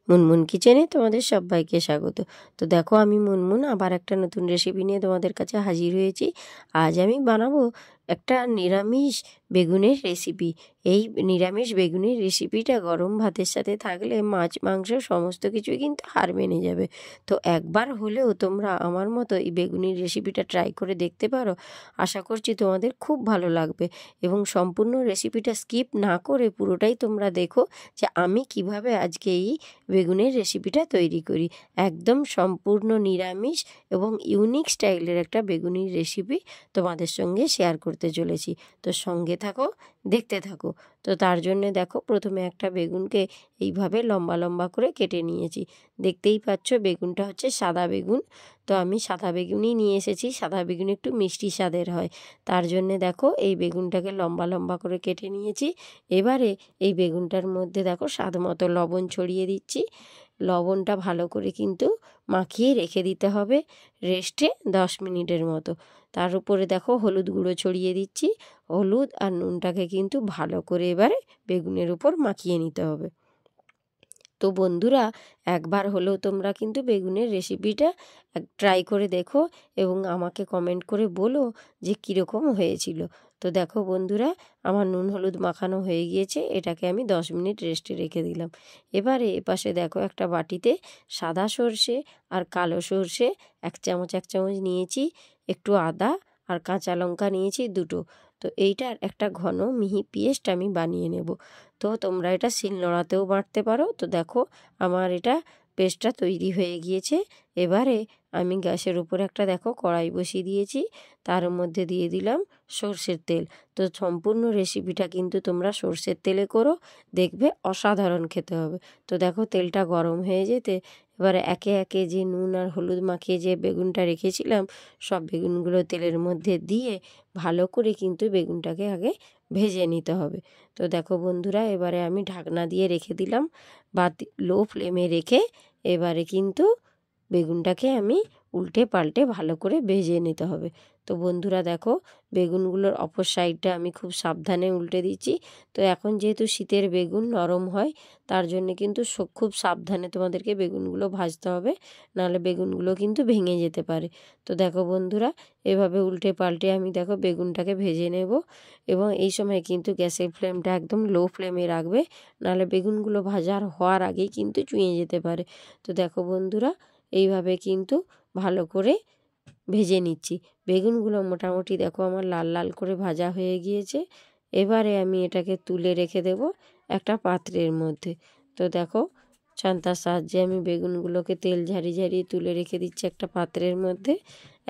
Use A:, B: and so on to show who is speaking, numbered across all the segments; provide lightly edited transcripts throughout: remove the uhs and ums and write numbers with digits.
A: মুনমুন কিচেনে তোমাদের সবাইকে স্বাগত। তো দেখো আমি মুনমুন আবার একটা নতুন রেসিপি নিয়ে তোমাদের কাছে হাজির হয়েছি। আজ আমি বানাবো একটা নিরামিষ বেগুনের রেসিপি। এই নিরামিষ বেগুনের রেসিপিটা গরম ভাতের সাথে থাকলে মাছ মাংস সমস্ত কিছুই কিন্তু হার মেনে যাবে। তো একবার হলেও তোমরা আমার মতো এই বেগুনের রেসিপিটা ট্রাই করে দেখতে পারো। আশা করছি তোমাদের খুব ভালো লাগবে এবং সম্পূর্ণ রেসিপিটা স্কিপ না করে পুরোটাই তোমরা দেখো যে আমি কিভাবে আজকে এই বেগুনের রেসিপিটা তৈরি করি। একদম সম্পূর্ণ নিরামিষ এবং ইউনিক স্টাইলের একটা বেগুনির রেসিপি তোমাদের সঙ্গে শেয়ার করতে চলেছি। তো সঙ্গে থাকো, দেখতে থাকো। তো তার জন্যে দেখো প্রথমে একটা বেগুনকে এইভাবে লম্বা লম্বা করে কেটে নিয়েছি। দেখতেই পাচ্ছ বেগুনটা হচ্ছে সাদা বেগুন। তো আমি সাদা বেগুনই নিয়ে এসেছি। সাদা বেগুন একটু মিষ্টি স্বাদের হয়, তার জন্যে দেখো এই বেগুনটাকে লম্বা লম্বা করে কেটে নিয়েছি। এবারে এই বেগুনটার মধ্যে দেখো স্বাদ মতো লবণ ছড়িয়ে দিচ্ছি। লবণটা ভালো করে কিন্তু মাখিয়ে রেখে দিতে হবে রেস্টে 10 মিনিটের মতো। তার উপরে দেখো হলুদ গুঁড়ো ছড়িয়ে দিচ্ছি। হলুদ আর নুনটাকে কিন্তু ভালো করে এবারে বেগুনের উপর মাখিয়ে নিতে হবে। তো বন্ধুরা একবার হলেও তোমরা কিন্তু বেগুনের রেসিপিটা ট্রাই করে দেখো এবং আমাকে কমেন্ট করে বলো যে কীরকম হয়েছিল। তো দেখো বন্ধুরা আমার নুন হলুদ মাখানো হয়ে গিয়েছে, এটাকে আমি 10 মিনিট রেস্টে রেখে দিলাম। এবারে এপাশে দেখো একটা বাটিতে সাদা সর্ষে আর কালো সর্ষে 1 চামচ 1 চামচ নিয়েছি, একটু আদা আর কাঁচা লঙ্কা নিয়েছি 2টো। তো এইটার একটা ঘন মিহি পেস্ট আমি বানিয়ে নেব। তো তোমরা এটা শিলনোড়াতেও বাটতে পারো। তো দেখো আমার এটা পেস্টটা তৈরি হয়ে গিয়েছে। এবারে আমি গ্যাসের উপরে একটা দেখো কড়াই বসিয়ে দিয়েছি, তার মধ্যে দিয়ে দিলাম সর্ষের তেল। তো সম্পূর্ণ রেসিপিটা কিন্তু তোমরা সর্ষের তেলে করো, দেখবে অসাধারণ খেতে হবে। তো দেখো তেলটা গরম হয়ে যেতে এবারে একে একে যে নুন আর হলুদ মাখিয়ে যে বেগুনটা রেখেছিলাম সব বেগুনগুলো তেলের মধ্যে দিয়ে ভালো করে কিন্তু বেগুনটাকে আগে ভেজে নিতে হবে। তো দেখো বন্ধুরা এবারে আমি ঢাকনা দিয়ে রেখে দিলাম বা লো ফ্লেমে রেখে এবারে কিন্তু বেগুনটাকে আমি উল্টে পাল্টে ভালো করে ভেজে নিতে হবে। তো বন্ধুরা দেখো বেগুনগুলোর অপর সাইডটা আমি খুব সাবধানে উল্টে দিচ্ছি। তো এখন যেহেতু শীতের বেগুন নরম হয়, তার জন্য কিন্তু খুব সাবধানে তোমাদেরকে বেগুনগুলো ভাজতে হবে, নাহলে বেগুনগুলো কিন্তু ভেঙে যেতে পারে। তো দেখো বন্ধুরা এভাবে উল্টে পাল্টে আমি দেখো বেগুনটাকে ভেজে নেব এবং এই সময় কিন্তু গ্যাসের ফ্লেমটা একদম লো ফ্লেমে রাখবে, নাহলে বেগুনগুলো ভাজার হওয়ার আগেই কিন্তু চুঁয়ে যেতে পারে। তো দেখো বন্ধুরা এইভাবে কিন্তু ভালো করে ভেজে নিচ্ছি। বেগুনগুলো মোটামুটি দেখো আমার লাল লাল করে ভাজা হয়ে গিয়েছে। এবারে আমি এটাকে তুলে রেখে দেব একটা পাত্রের মধ্যে। তো দেখো ছান্তার সাহায্যে আমি বেগুনগুলোকে তেল ঝারিয়ে ঝারিয়ে তুলে রেখে দিচ্ছি একটা পাত্রের মধ্যে।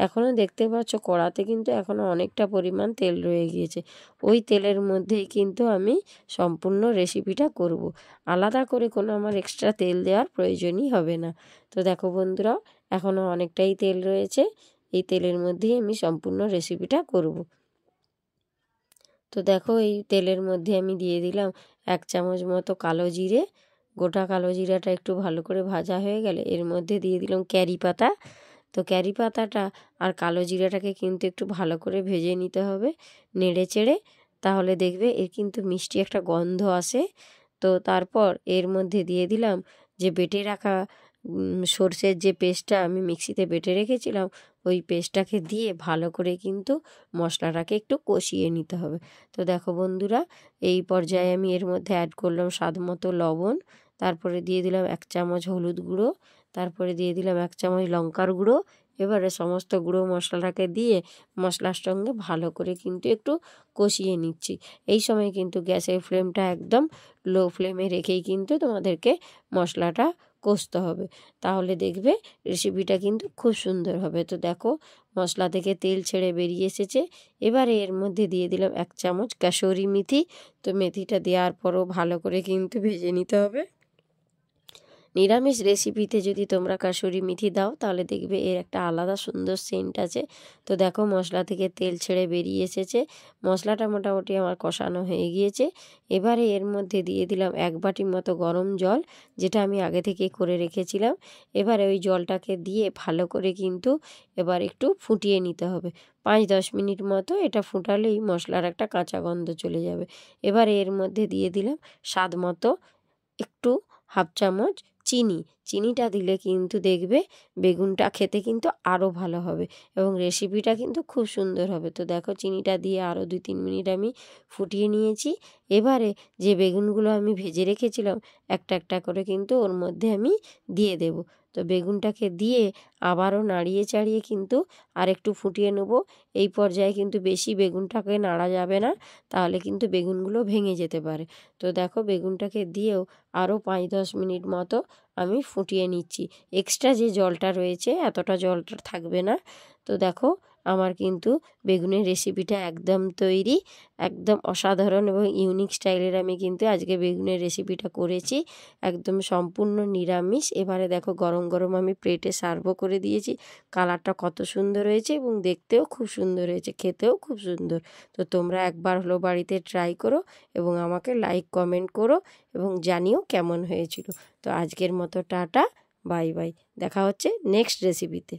A: এখনও দেখতে পাচ্ছ কড়াতে কিন্তু এখনও অনেকটা পরিমাণ তেল রয়ে গিয়েছে। ওই তেলের মধ্যেই কিন্তু আমি সম্পূর্ণ রেসিপিটা করব। আলাদা করে কোনো আমার এক্সট্রা তেল দেওয়ার প্রয়োজনই হবে না। তো দেখো বন্ধুরা এখনও অনেকটাই তেল রয়েছে, এই তেলের মধ্যেই আমি সম্পূর্ণ রেসিপিটা করব। তো দেখো এই তেলের মধ্যে আমি দিয়ে দিলাম 1 চামচ মতো কালো জিরে। গোটা কালো জিরাটা একটু ভালো করে ভাজা হয়ে গেলে এর মধ্যে দিয়ে দিলাম ক্যারি পাতা। তো ক্যারি পাতাটা আর কালো জিরাটাকে কিন্তু একটু ভালো করে ভেজে নিতে হবে নেড়ে চেড়ে, তাহলে দেখবে এর কিন্তু মিষ্টি একটা গন্ধ আসে। তো তারপর এর মধ্যে দিয়ে দিলাম যে বেটে রাখা সর্ষের যে পেস্টটা আমি মিক্সিতে বেটে রেখেছিলাম, ওই পেস্টটাকে দিয়ে ভালো করে কিন্তু মশলাটাকে একটু কষিয়ে নিতে হবে। তো দেখো বন্ধুরা এই পর্যায়ে আমি এর মধ্যে অ্যাড করলাম স্বাদ মতো লবণ, তারপরে দিয়ে দিলাম 1 চামচ হলুদ গুঁড়ো, তারপরে দিয়ে দিলাম 1 চামচ লঙ্কার গুঁড়ো। এবারে সমস্ত গুঁড়ো মশলাটাকে দিয়ে মশলার সঙ্গে ভালো করে কিন্তু একটু কষিয়ে নিচ্ছি। এই সময় কিন্তু গ্যাসের ফ্লেমটা একদম লো ফ্লেমে রেখেই কিন্তু তোমাদেরকে মশলাটা কষতে হবে, তাহলে দেখবে রেসিপিটা কিন্তু খুব সুন্দর হবে। তো দেখো মশলা থেকে তেল ছেড়ে বেরিয়ে এসেছে। এবারে এর মধ্যে দিয়ে দিলাম 1 চামচ কাসুরি মেথি। তো মেথিটা দেওয়ার পরও ভালো করে কিন্তু ভেজে নিতে হবে। নিরামিষ রেসিপিতে যদি তোমরা কাসুরি মেথি দাও তাহলে দেখবে এর একটা আলাদা সুন্দর সেন্ট আছে। তো দেখো মশলা থেকে তেল ছেড়ে বেরিয়ে এসেছে, মশলাটা মোটামুটি আমার কষানো হয়ে গিয়েছে। এবারে এর মধ্যে দিয়ে দিলাম 1 বাটি মতো গরম জল, যেটা আমি আগে থেকে করে রেখেছিলাম। এবারে ওই জলটাকে দিয়ে ভালো করে কিন্তু এবার একটু ফুটিয়ে নিতে হবে। 5-10 মিনিট মতো এটা ফুটালেই মশলার একটা কাঁচা গন্ধ চলে যাবে। এবারে এর মধ্যে দিয়ে দিলাম স্বাদ মতো একটু 1/2 চামচ চিনিটা দিলে কিন্তু দেখবে বেগুনটা খেতে কিন্তু আরও ভালো হবে এবং রেসিপিটা কিন্তু খুব সুন্দর হবে। তো দেখো চিনিটা দিয়ে আরও 2-3 মিনিট আমি ফুটিয়ে নিয়েছি। এবারে যে বেগুনগুলো আমি ভেজে রেখেছিলাম একটা একটা করে কিন্তু ওর মধ্যে আমি দিয়ে দেব। তো বেগুনটাকে দিয়ে আবারও নাড়িয়ে চাড়িয়ে কিন্তু আরেকটু ফুটিয়ে নেব। এই পর্যায়ে কিন্তু বেশি বেগুনটাকে নাড়া যাবে না, তাহলে কিন্তু বেগুনগুলো ভেঙে যেতে পারে। তো দেখো বেগুনটাকে দিয়েও আরও 5-10 মিনিট মতো আমি ফুটিয়ে নিচ্ছি। এক্সট্রা যে জলটা রয়েছে এতটা জলটা থাকবে না। তো দেখো আমার কিন্তু বেগুনের রেসিপিটা একদম তৈরি। একদম অসাধারণ এবং ইউনিক স্টাইলের আমি কিন্তু আজকে বেগুনের রেসিপিটা করেছি, একদম সম্পূর্ণ নিরামিষ। এবারে দেখো গরম গরম আমি প্লেটে সার্ভও করে দিয়েছি। কালারটা কত সুন্দর হয়েছে এবং দেখতেও খুব সুন্দর হয়েছে, খেতেও খুব সুন্দর। তো তোমরা একবার হলো বাড়িতে ট্রাই করো এবং আমাকে লাইক কমেন্ট করো এবং জানিও কেমন হয়েছিল। তো আজকের মতো টাটা, বাই বাই, দেখা হচ্ছে নেক্সট রেসিপিতে।